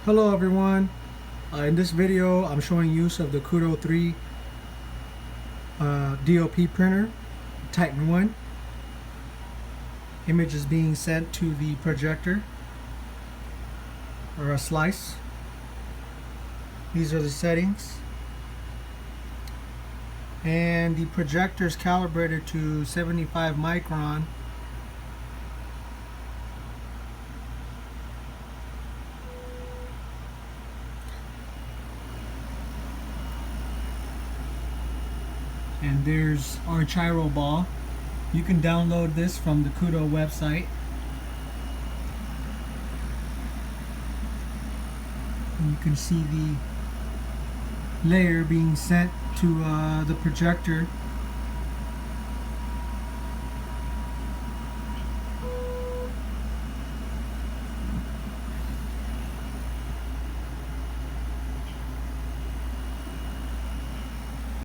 Hello everyone. In this video I'm showing use of the Kudo3d DOP printer Titan 1. Image is being sent to the projector or a slice. These are the settings, and the projector is calibrated to 75 micron. And there's our gyro ball. You can download this from the Kudo website. And you can see the layer being sent to the projector